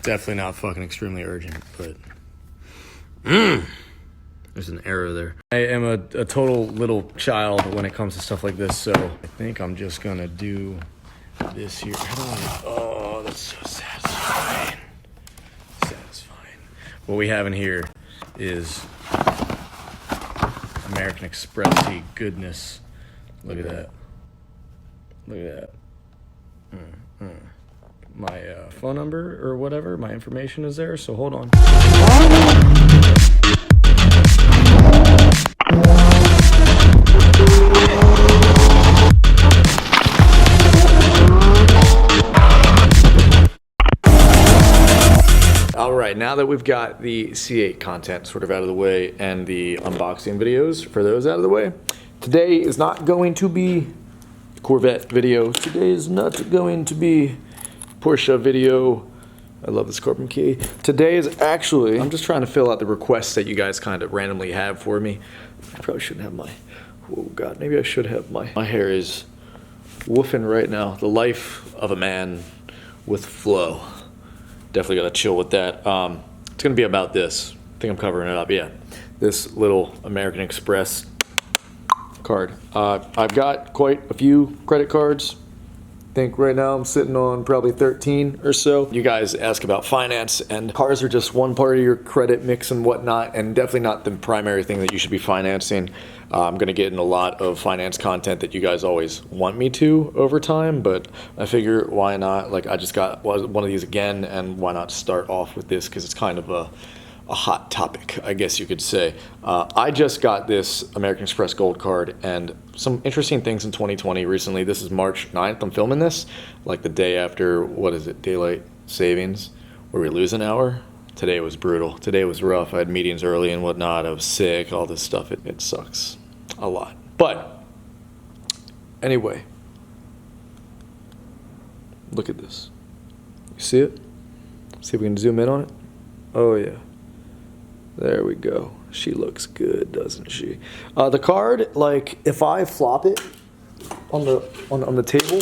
definitely not fucking extremely urgent, but there's an error there. I am a total little child when it comes to stuff like this, so I think I'm just gonna do this here. Oh, that's so satisfying. What we have in here is American Express-y goodness. Look at that. Look at that. My phone number or whatever, my information is there, so hold on. Alright, now that we've got the C8 content sort of out of the way and the unboxing videos for those out of the way, today is not going to be a Corvette video. Today is not going to be Porsche video. I love this carbon key. Today is actually, I'm just trying to fill out the requests that you guys kind of randomly have for me. I probably shouldn't have my, oh God, maybe I should have my hair is woofing right now. The life of a man with flow. Definitely gotta chill with that. It's gonna be about this. I think I'm covering it up, yeah. This little American Express card. I've got quite a few credit cards. I think right now I'm sitting on probably 13 or so. You guys ask about finance, and cars are just one part of your credit mix and whatnot, and definitely not the primary thing that you should be financing. I'm gonna get in a lot of finance content that you guys always want me to over time, but I figure why not? Like, I just got one of these again, and why not start off with this, because it's kind of a hot topic, I guess you could say. I just got this American Express Gold card, and some interesting things in 2020 recently. This is March 9th, I'm filming this, like the day after, what is it, daylight savings, where we lose an hour. Today was brutal. Today was rough. I had meetings early and whatnot. I was sick, all this stuff. It sucks a lot. But anyway, look at this. You see it? See if we can zoom in on it. Oh yeah. There we go. She looks good, doesn't she? The card, like, if I flop it on the table,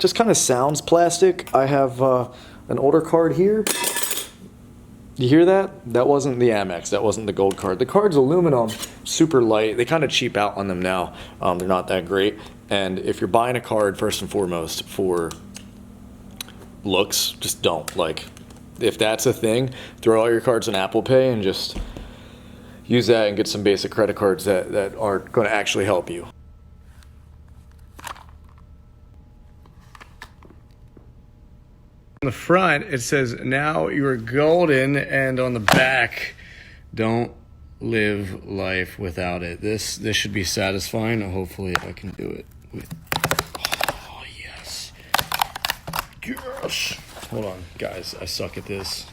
just kind of sounds plastic. I have an older card here. You hear that? That wasn't the Amex. That wasn't the gold card. The card's aluminum, super light. They kind of cheap out on them now. They're not that great. And if you're buying a card, first and foremost, for looks, just don't. Like, if that's a thing, throw all your cards in Apple Pay and just use that and get some basic credit cards that are going to actually help you. On the front, it says, "Now you're golden," and on the back, "Don't live life without it." This should be satisfying. Hopefully I can do it with, oh yes. Yes. Hold on, guys, I suck at this.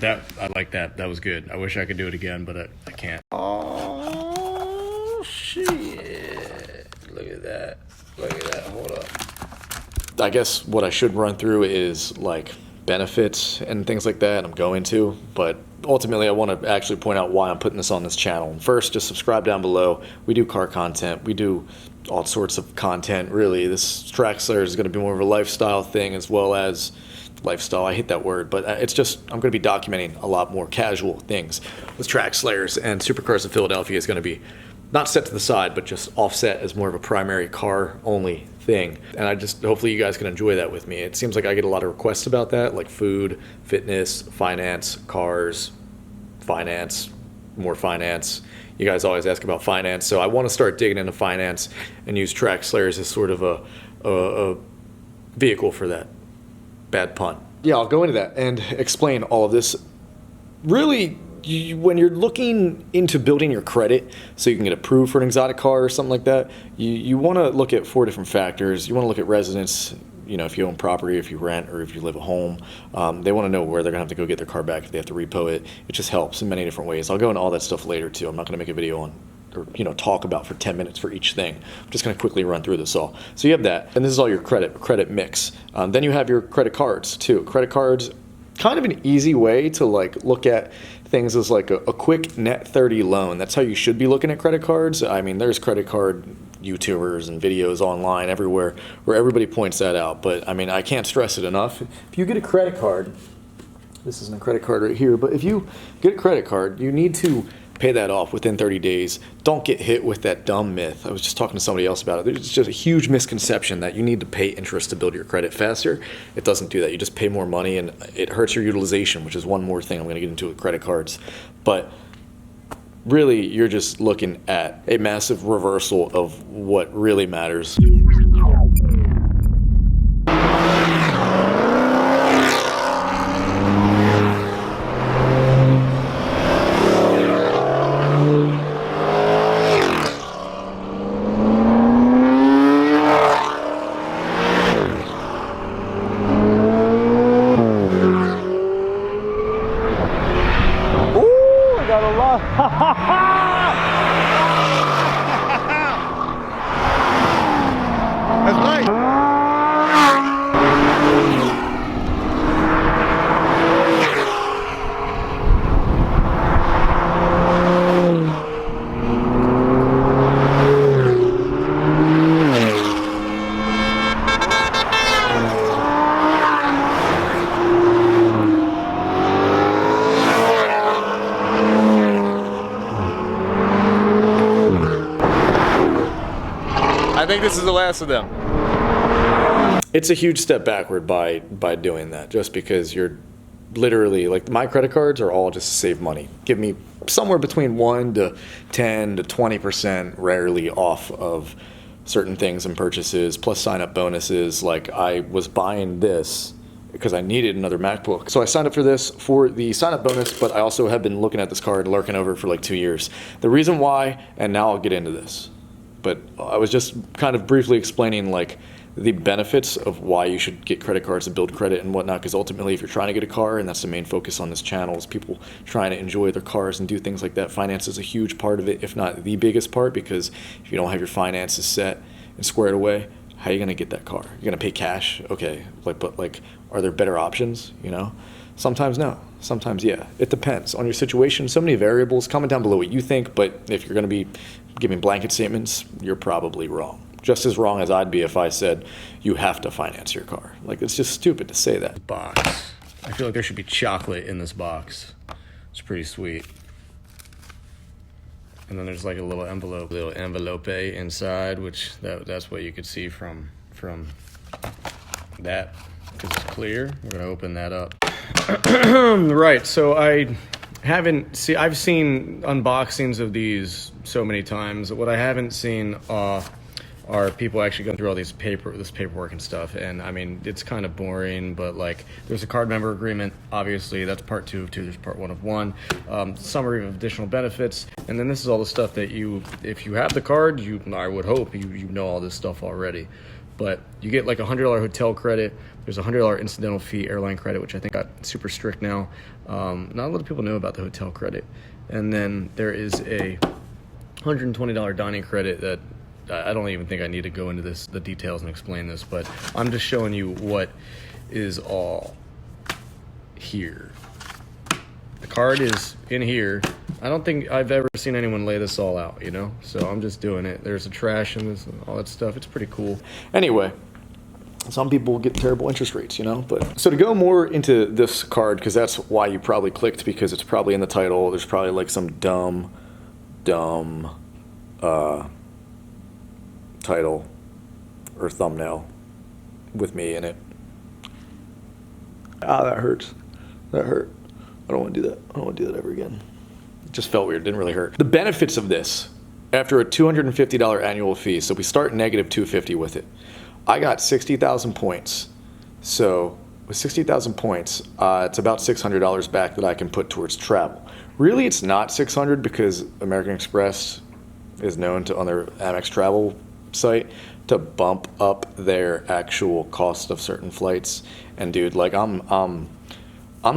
I like that. That was good. I wish I could do it again, but I can't. Oh, shit. Look at that. Look at that. Hold up. I guess what I should run through is, like, benefits and things like that. I'm going to, but ultimately I want to actually point out why I'm putting this on this channel. And first, just subscribe down below. We do car content. We do all sorts of content, really. This TrackSlayers is going to be more of a lifestyle thing, as well as lifestyle. I hate that word, but it's just, I'm going to be documenting a lot more casual things with TrackSlayers, and Supercars of Philadelphia is going to be not set to the side, but just offset as more of a primary car only thing. And I just, hopefully you guys can enjoy that with me. It seems like I get a lot of requests about that, like food, fitness, finance, cars, finance, more finance. You guys always ask about finance, so I want to start digging into finance and use TrackSlayers as sort of a vehicle for that. Bad pun. Yeah, I'll go into that and explain all of this. Really, when you're looking into building your credit so you can get approved for an exotic car or something like that, you want to look at 4 different factors. You want to look at residence, you know, if you own property, if you rent, or if you live at home. They want to know where they're going to have to go get their car back if they have to repo it. It just helps in many different ways. I'll go into all that stuff later too. I'm not going to make a video on, or, you know, talk about for 10 minutes for each thing. I'm just going to quickly run through this all. So you have that, and this is all your credit mix. Then you have your credit cards too. Credit cards, kind of an easy way to, like, look at things as like a quick net 30 loan. That's how you should be looking at credit cards. I mean, there's credit card YouTubers and videos online everywhere where everybody points that out. But I mean, I can't stress it enough. If you get a credit card, this isn't a credit card right here, but if you get a credit card, you need to pay that off within 30 days. Don't get hit with that dumb myth. I was just talking to somebody else about it. There's just a huge misconception that you need to pay interest to build your credit faster. It doesn't do that. You just pay more money, and it hurts your utilization, which is one more thing I'm going to get into with credit cards. But really, you're just looking at a massive reversal of what really matters. I think this is the last of them. It's a huge step backward by doing that, just because you're literally, like, my credit cards are all just to save money. Give me somewhere between 1 to 10 to 20% rarely off of certain things and purchases, plus sign-up bonuses. Like, I was buying this because I needed another MacBook. So I signed up for this for the sign-up bonus, but I also have been looking at this card, lurking over it for like 2 years. The reason why, and now I'll get into this, but I was just kind of briefly explaining like the benefits of why you should get credit cards and build credit and whatnot, because ultimately if you're trying to get a car, and that's the main focus on this channel, is people trying to enjoy their cars and do things like that, finance is a huge part of it, if not the biggest part, because if you don't have your finances set and squared away, how are you going to get that car? You're going to pay cash? Okay, but are there better options, you know? Sometimes no, sometimes yeah. It depends on your situation. So many variables. Comment down below what you think, but if you're going to be giving blanket statements, you're probably wrong. Just as wrong as I'd be if I said you have to finance your car. Like, it's just stupid to say that. Box. I feel like there should be chocolate in this box. It's pretty sweet. And then there's like a little envelope inside, which that's what you could see from that, because it's clear. We're gonna open that up. Right, so I've seen unboxings of these so many times. What I haven't seen are people actually going through all this paperwork and stuff. And I mean, it's kind of boring, but like, there's a card member agreement. Obviously, that's part 2 of 2. There's part 1 of 1. Summary of additional benefits, and then this is all the stuff that if you have the card, I would hope you know all this stuff already. But you get like a $100 hotel credit. There's a $100 incidental fee airline credit, which I think got super strict now. Not a lot of people know about the hotel credit. And then there is a $120 dining credit that I don't even think I need to go into the details and explain this, but I'm just showing you what is all here. The card is in here. I don't think I've ever seen anyone lay this all out, you know? So I'm just doing it. There's a trash and this, all that stuff. It's pretty cool. Anyway, some people get terrible interest rates, you know? But so to go more into this card, because that's why you probably clicked, because it's probably in the title. There's probably like some dumb title or thumbnail with me in it. Ah, that hurts. That hurt. I don't want to do that. I don't want to do that ever again. It just felt weird. It didn't really hurt. The benefits of this, after a $250 annual fee, so we start negative $250 with it. I got 60,000 points. So with 60,000 points, it's about $600 back that I can put towards travel. Really, it's not $600 because American Express is known to, on their Amex travel site, to bump up their actual cost of certain flights. And dude, like I'm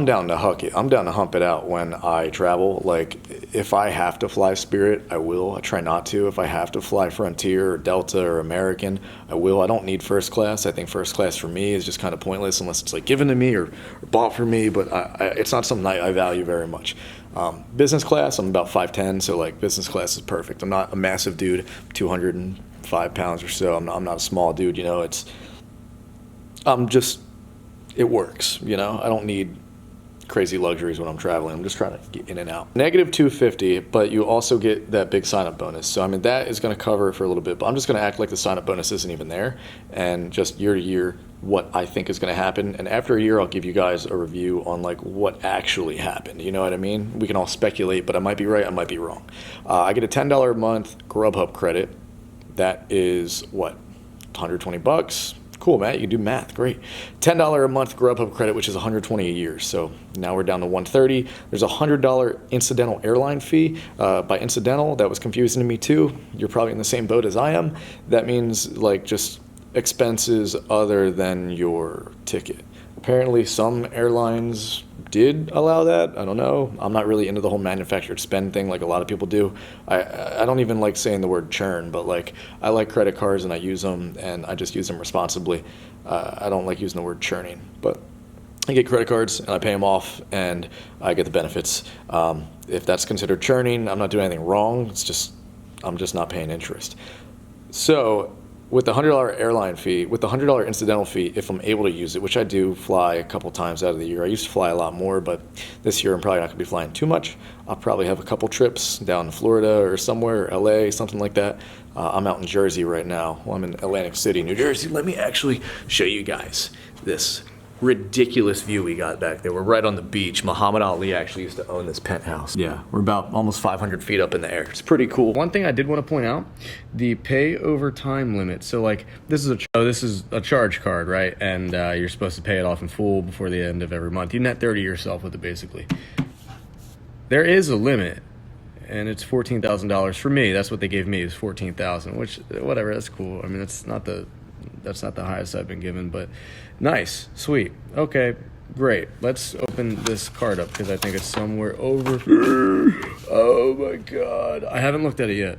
down to huck it. I'm down to hump it out when I travel. Like, if I have to fly Spirit, I will. I try not to. If I have to fly Frontier or Delta or American, I will. I don't need first class. I think first class for me is just kind of pointless unless it's like given to me or bought for me, but it's not something I value very much. Business class, I'm about 5'10", so like business class is perfect. I'm not a massive dude, 205 pounds or so. I'm not a small dude, you know. It works, you know. I don't need crazy luxuries when I'm traveling. I'm just trying to get in and out. Negative 250, but you also get that big sign-up bonus. So I mean, that is going to cover it for a little bit, but I'm just going to act like the sign-up bonus isn't even there, and just year to year what I think is going to happen. And after a year, I'll give you guys a review on like what actually happened. You know what I mean? We can all speculate, but I might be right, I might be wrong. I get a $10 a month Grubhub credit. That is what, 120 bucks. Cool, Matt, you can do math, great. $10 a month Grubhub credit, which is $120 a year. So now we're down to $130. There's a $100 incidental airline fee. By incidental, that was confusing to me too. You're probably in the same boat as I am. That means like just expenses other than your ticket. Apparently some airlines did allow that. I don't know. I'm not really into the whole manufactured spend thing like a lot of people do. I don't even like saying the word churn, but like I like credit cards and I use them and I just use them responsibly. I don't like using the word churning, but I get credit cards and I pay them off and I get the benefits. If that's considered churning, I'm not doing anything wrong. I'm just not paying interest. So with the $100 airline fee, with the $100 incidental fee, if I'm able to use it, which I do fly a couple times out of the year. I used to fly a lot more, but this year I'm probably not going to be flying too much. I'll probably have a couple trips down to Florida or somewhere, LA, something like that. I'm out in Jersey right now. Well, I'm in Atlantic City, New Jersey. Let me actually show you guys this ridiculous view we got back there. We're right on the beach. Muhammad Ali actually used to own this penthouse. Yeah, we're about almost 500 feet up in the air. It's pretty cool. One thing I did want to point out, the pay over time limit. So like this is a charge card, right? And you're supposed to pay it off in full before the end of every month. You net 30 yourself with it basically. There is a limit, and it's $14,000 for me. That's what they gave me, is $14,000, which whatever, that's cool. I mean, that's not the highest I've been given, but nice, sweet. Okay, great. Let's open this card up because I think it's somewhere over here. Oh my God. I haven't looked at it yet.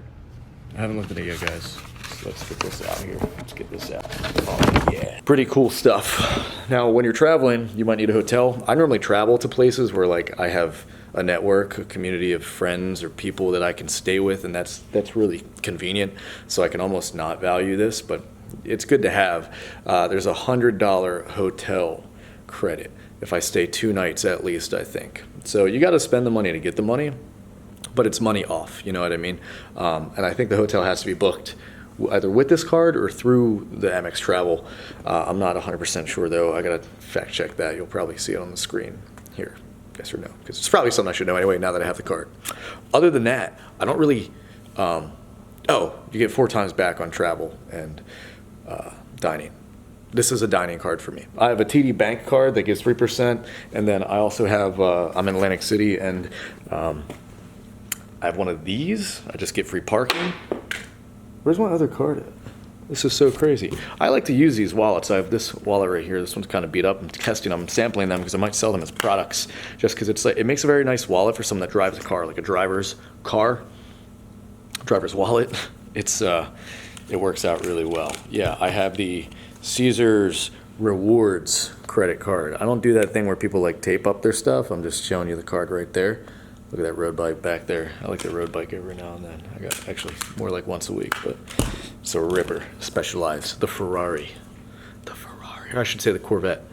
Guys. So let's get this out here. Let's get this out. Oh yeah. Pretty cool stuff. Now, when you're traveling, you might need a hotel. I normally travel to places where like I have a network, a community of friends or people that I can stay with, and that's really convenient. So I can almost not value this, but it's good to have. There's a $100 hotel credit if I stay 2 nights at least, I think. So you got to spend the money to get the money, but it's money off, you know what I mean? And I think the hotel has to be booked either with this card or through the Amex Travel. I'm not 100% sure though. I got to fact check that. You'll probably see it on the screen here. Yes or no? Because it's probably something I should know anyway now that I have the card. Other than that, I don't really... you get 4 times back on travel and dining. This is a dining card for me. I have a TD Bank card that gives 3%, and then I also have, I'm in Atlantic City, and I have one of these. I just get free parking. Where's my other card at? This is so crazy. I like to use these wallets. I have this wallet right here. This one's kind of beat up. I'm testing them, I'm sampling them because I might sell them as products just because it's like, it makes a very nice wallet for someone that drives a car, like a driver's wallet. It works out really well. Yeah, I have the Caesars Rewards credit card. I don't do that thing where people like tape up their stuff. I'm just showing you the card right there. Look at that road bike back there. I like the road bike every now and then. I got actually more like once a week, but it's a ripper. Specialized. The Ferrari. Or I should say the Corvette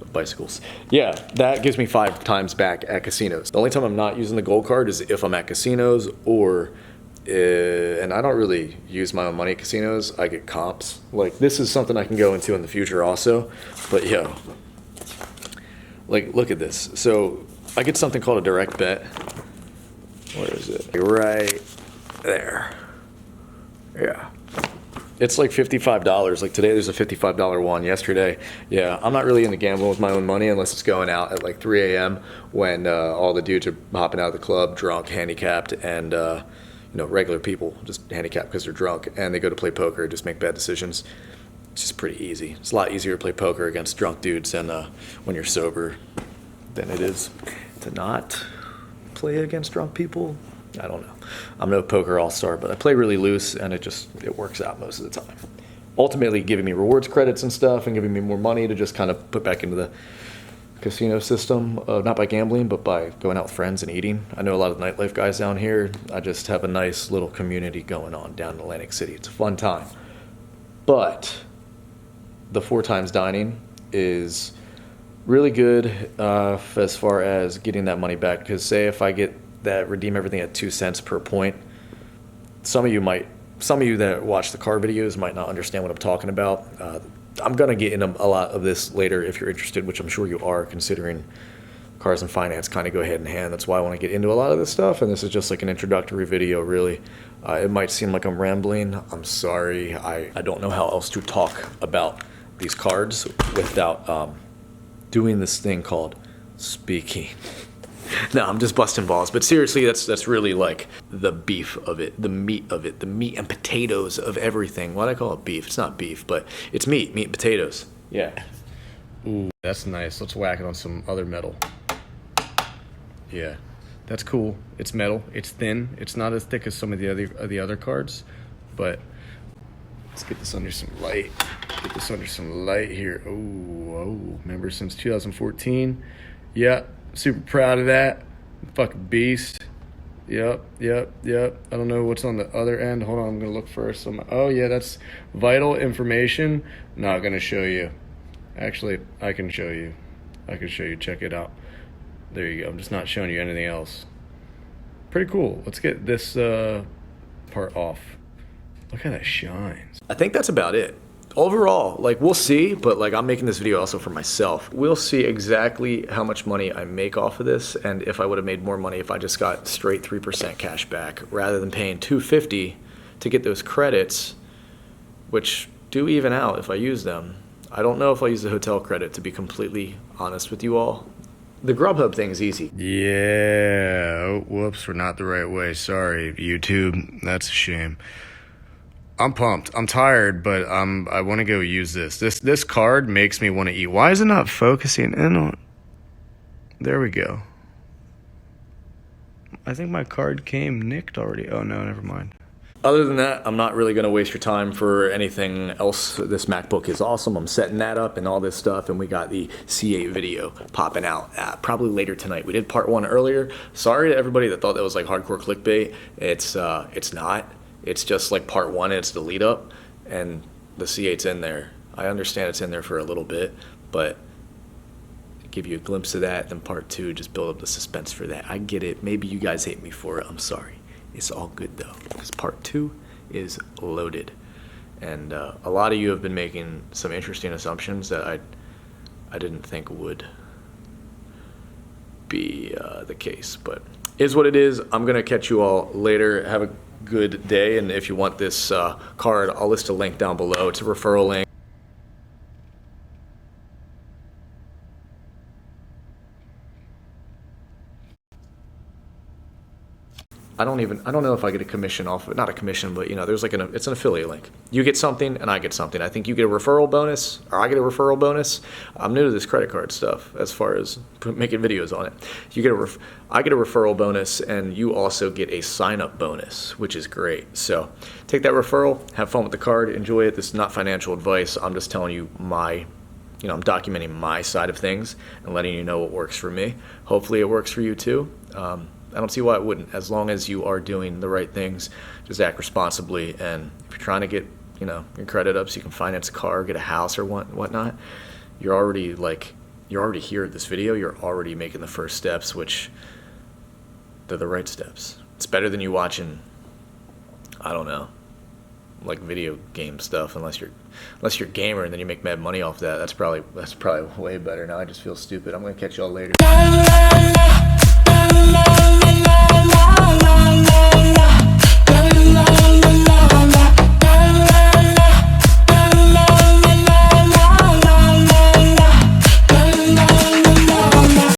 of bicycles. Yeah, that gives me 5 times back at casinos. The only time I'm not using the gold card is if I'm at casinos or and I don't really use my own money at casinos. I get comps. Like, this is something I can go into in the future also. But yo, like, look at this. So I get something called a direct bet. Where is it? Right there. Yeah. It's like $55. Like today there's a $55 one. Yesterday, yeah. I'm not really into gambling with my own money unless it's going out at like 3 a.m. when all the dudes are hopping out of the club, drunk, handicapped, and regular people just handicapped because they're drunk and they go to play poker, just make bad decisions. It's just pretty easy. It's a lot easier to play poker against drunk dudes and when you're sober than it is to not play against drunk people. I don't know. I'm no poker all-star, but I play really loose and it works out most of the time. Ultimately giving me rewards credits and stuff and giving me more money to just kind of put back into the casino system, not by gambling, but by going out with friends and eating. I know a lot of nightlife guys down here. I just have a nice little community going on down in Atlantic City. It's a fun time. But the 4 times dining is really good as far as getting that money back. Because say if I get that, redeem everything at 2 cents per point, some of you that watch the car videos might not understand what I'm talking about. I'm going to get into a lot of this later if you're interested, which I'm sure you are, considering cars and finance kind of go hand in hand. That's why I want to get into a lot of this stuff, and this is just like an introductory video, really. It might seem like I'm rambling. I'm sorry. I don't know how else to talk about these cards without doing this thing called speaking. No, I'm just busting balls. But seriously, that's really like the beef of it, the meat of it, the meat and potatoes of everything. Why do I call it beef? It's not beef, but it's meat and potatoes. Yeah. Ooh, that's nice. Let's whack it on some other metal. Yeah, that's cool. It's metal. It's thin. It's not as thick as some of the other cards, but let's get this under some light. Get this under some light here. Oh, remember since 2014. Yeah. Super proud of that. Fucking beast. Yep. I don't know what's on the other end. Hold on, I'm gonna look first. Oh yeah, that's vital information. Not gonna show you. Actually, I can show you. Check it out. There you go. I'm just not showing you anything else. Pretty cool. Let's get this part off. Look how that shines. I think that's about it. Overall, like, we'll see, but like, I'm making this video also for myself. We'll see exactly how much money I make off of this, and if I would have made more money if I just got straight 3% cash back rather than paying $250 to get those credits, which do even out if I use them. I don't know if I'll use the hotel credit, to be completely honest with you all. The Grubhub thing is easy. Yeah. Oh, whoops, we're not the right way. Sorry, YouTube. That's a shame. I'm pumped. I'm tired, but I want to go use this. This card makes me want to eat. Why is it not focusing in on? There we go. I think my card came nicked already. Oh no, never mind. Other than that, I'm not really going to waste your time for anything else. This MacBook is awesome. I'm setting that up and all this stuff, and we got the C8 video popping out probably later tonight. We did part 1 earlier. Sorry to everybody that thought that was like hardcore clickbait. It's not. It's just like part 1, it's the lead up, and the C8's in there. I understand it's in there for a little bit, but give you a glimpse of that, then part 2, just build up the suspense for that. I get it. Maybe you guys hate me for it. I'm sorry. It's all good though, because part 2 is loaded. And a lot of you have been making some interesting assumptions that I didn't think would be the case, but is what it is. I'm going to catch you all later. Have a good day, and if you want this card, I'll list a link down below. It's a referral link. I don't know if I get a commission off of it. Not a commission, but there's like it's an affiliate link. You get something and I get something. I think you get a referral bonus, or I get a referral bonus. I'm new to this credit card stuff as far as making videos on it. I get a referral bonus, and you also get a sign-up bonus, which is great. So take that referral, have fun with the card, enjoy it. This is not financial advice. I'm just telling you I'm documenting my side of things and letting you know what works for me. Hopefully it works for you too. I don't see why it wouldn't, as long as you are doing the right things. Just act responsibly, and if you're trying to get your credit up so you can finance a car, get a house or whatnot, you're already here at this video. You're already making the first steps, which they're the right steps. It's better than you watching, I don't know, like video game stuff, unless you're a gamer and then you make mad money off that. That's probably way better. Now I just feel stupid. I'm gonna catch y'all later.